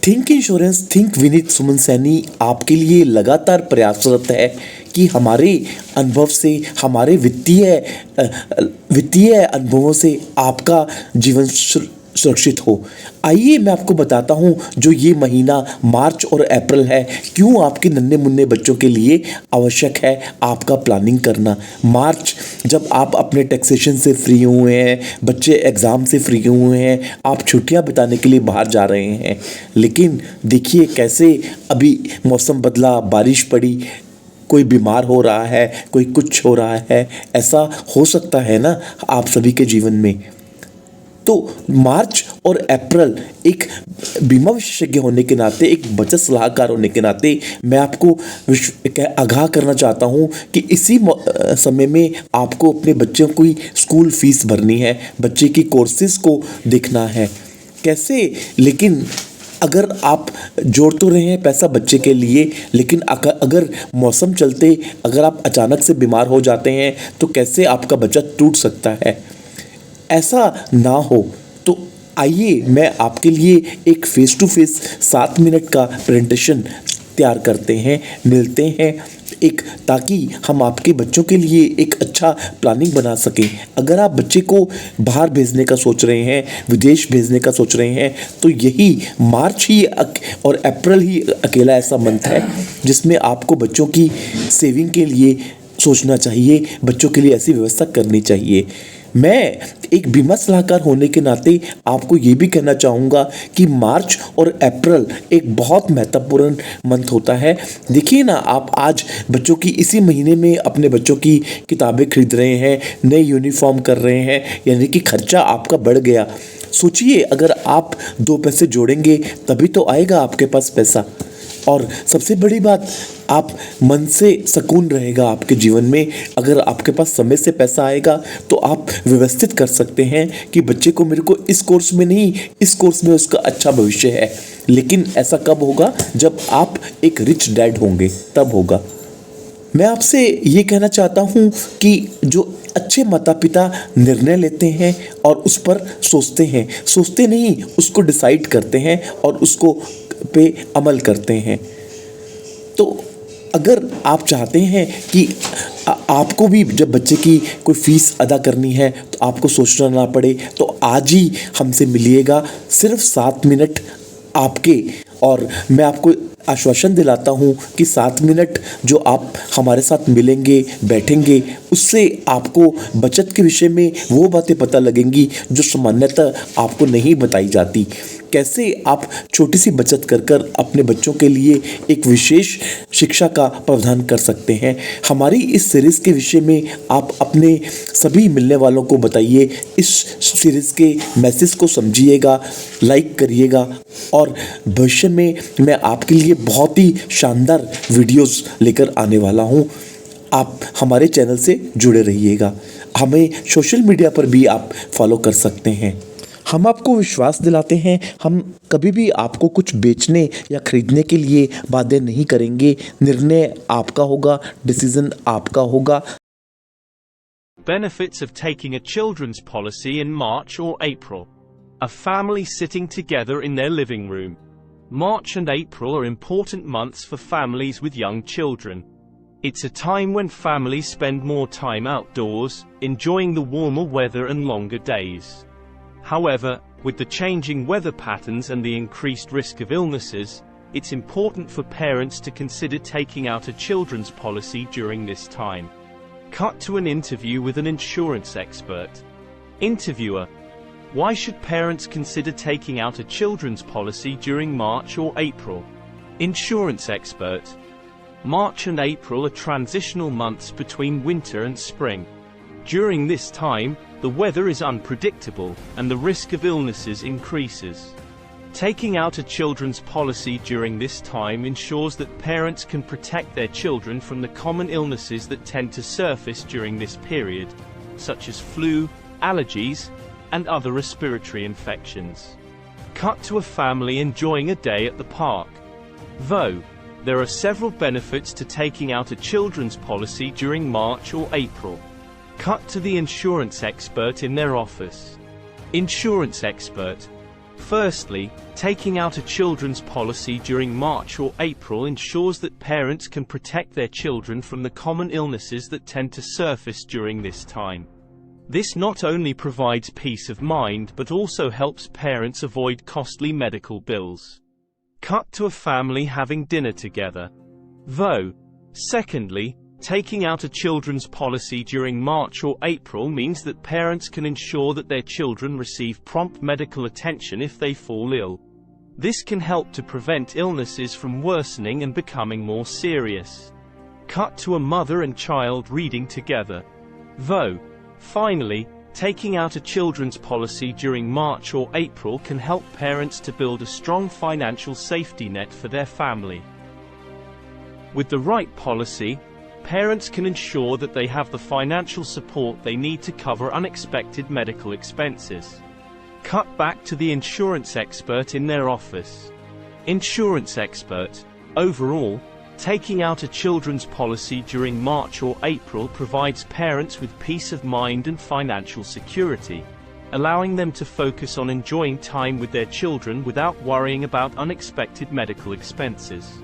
Think insurance think Vineet सुमन सैनी आपके लिए लगातार प्रयासरत है कि हमारे अनुभव से, हमारे वित्तीय अनुभवों से आपका जीवन सुरक्षित हो। आइए मैं आपको बताता हूँ जो ये महीना मार्च और अप्रैल है क्यों आपके नन्हे मुन्ने बच्चों के लिए आवश्यक है आपका प्लानिंग करना। मार्च जब आप अपने टैक्सेशन से फ्री हुए हैं, बच्चे एग्ज़ाम से फ्री हुए हैं, आप छुट्टियां बिताने के लिए बाहर जा रहे हैं, लेकिन देखिए कैसे अभी मौसम बदला, बारिश पड़ी, कोई बीमार हो रहा है, कोई कुछ हो रहा है, ऐसा हो सकता है ना आप सभी के जीवन में। तो मार्च और अप्रैल एक बीमा विशेषज्ञ होने के नाते, एक बचत सलाहकार होने के नाते मैं आपको आगाह करना चाहता हूँ कि इसी समय में आपको अपने बच्चों की स्कूल फीस भरनी है, बच्चे की कोर्सेज को देखना है कैसे। लेकिन अगर आप जोड़ तो रहे हैं पैसा बच्चे के लिए, लेकिन अगर मौसम चलते अगर आप अचानक से बीमार हो जाते हैं तो कैसे आपका बचत टूट सकता है। ऐसा ना हो तो आइए मैं आपके लिए एक फेस टू फेस 7 मिनट का प्रेजेंटेशन तैयार करते हैं, मिलते हैं एक, ताकि हम आपके बच्चों के लिए एक अच्छा प्लानिंग बना सकें। अगर आप बच्चे को बाहर भेजने का सोच रहे हैं, विदेश भेजने का सोच रहे हैं, तो यही मार्च ही और अप्रैल ही अकेला ऐसा मंथ है जिसमें आपको बच्चों की सेविंग के लिए सोचना चाहिए, बच्चों के लिए ऐसी व्यवस्था करनी चाहिए। मैं एक बीमा सलाहकार होने के नाते आपको ये भी कहना चाहूँगा कि मार्च और अप्रैल एक बहुत महत्वपूर्ण मंथ होता है। देखिए ना, आप आज बच्चों की इसी महीने में अपने बच्चों की किताबें खरीद रहे हैं, नए यूनिफॉर्म कर रहे हैं, यानी कि खर्चा आपका बढ़ गया। सोचिए अगर आप 2 पैसे जोड़ेंगे तभी तो आएगा आपके पास पैसा। और सबसे बड़ी बात, आप मन से सुकून रहेगा आपके जीवन में। अगर आपके पास समय से पैसा आएगा तो आप व्यवस्थित कर सकते हैं कि बच्चे को मेरे को इस कोर्स में नहीं, इस कोर्स में उसका अच्छा भविष्य है। लेकिन ऐसा कब होगा? जब आप एक रिच डैड होंगे, तब होगा। मैं आपसे ये कहना चाहता हूँ कि जो अच्छे माता पिता निर्णय लेते हैं और उस पर सोचते नहीं, उसको डिसाइड करते हैं और उसको पे अमल करते हैं। तो अगर आप चाहते हैं कि आपको भी जब बच्चे की कोई फीस अदा करनी है तो आपको सोचना ना पड़े, तो आज ही हमसे मिलिएगा, सिर्फ 7 मिनट आपके। और मैं आपको आश्वासन दिलाता हूँ कि 7 मिनट जो आप हमारे साथ मिलेंगे, बैठेंगे, उससे आपको बचत के विषय में वो बातें पता लगेंगी जो सामान्यतः आपको नहीं बताई जाती। कैसे आप छोटी सी बचत कर अपने बच्चों के लिए एक विशेष शिक्षा का प्रावधान कर सकते हैं। हमारी इस सीरीज़ के विषय में आप अपने सभी मिलने वालों को बताइए, इस सीरीज़ के मैसेज को समझिएगा, लाइक करिएगा, और भविष्य में मैं आपके लिए बहुत ही शानदार वीडियोस लेकर आने वाला हूँ। आप हमारे चैनल से जुड़े रहिएगा। हमें सोशल मीडिया पर भी आप फॉलो कर सकते हैं। हम आपको विश्वास दिलाते हैं, हम कभी भी आपको कुछ बेचने या खरीदने के लिए बाध्य नहीं करेंगे। निर्णय आपका होगा, डिसीजन आपका होगा। Benefits of taking a children's policy in March or April. A family sitting together in their living room. March and April are important months for families with young children. It's a time when families spend more time outdoors, enjoying the warmer weather and longer days. However, with the changing weather patterns and the increased risk of illnesses, it's important for parents to consider taking out a children's policy during this time. Cut to an interview with an insurance expert. Interviewer: why should parents consider taking out a children's policy during March or April? Insurance expert: March and April are transitional months between winter and spring. During this time, the weather is unpredictable, and the risk of illnesses increases. Taking out a children's policy during this time ensures that parents can protect their children from the common illnesses that tend to surface during this period, such as flu, allergies, and other respiratory infections. Cut to a family enjoying a day at the park. Though there are several benefits to taking out a children's policy during March or April. Cut to the insurance expert in their office. Insurance expert: Firstly, taking out a children's policy during March or April ensures that parents can protect their children from the common illnesses that tend to surface during this time. This not only provides peace of mind but also helps parents avoid costly medical bills. Cut to a family having dinner together. Though, secondly, taking out a children's policy during March or April means that parents can ensure that their children receive prompt medical attention if they fall ill. This can help to prevent illnesses from worsening and becoming more serious. Cut to a mother and child reading together. Though, finally, taking out a children's policy during March or April can help parents to build a strong financial safety net for their family. With the right policy, parents can ensure that they have the financial support they need to cover unexpected medical expenses. Cut back to the insurance expert in their office. Insurance expert: overall, taking out a children's policy during March or April provides parents with peace of mind and financial security, allowing them to focus on enjoying time with their children without worrying about unexpected medical expenses.